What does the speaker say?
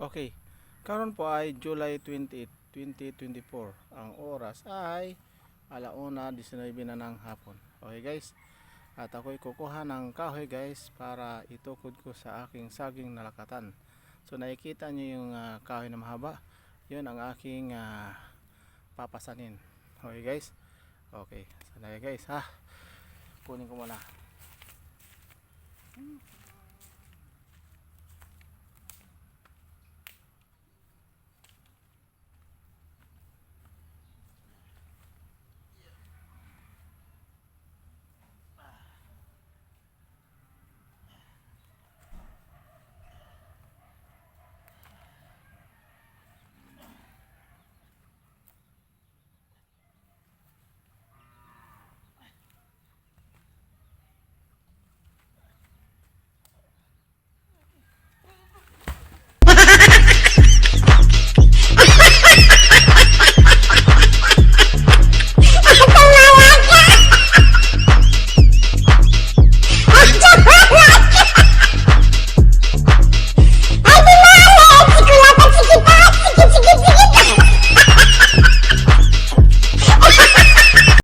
Okay, karon po ay July 28, 2024. Ang oras ay 1:19 na ng hapon. Okay guys, at ako'y kukuha ng kahoy guys para itukod ko sa aking saging nalakatan. So nakikita nyo yung kahoy na mahaba, yun ang aking papasanin. Okay guys, okay, sana guys ha, kunin ko muna.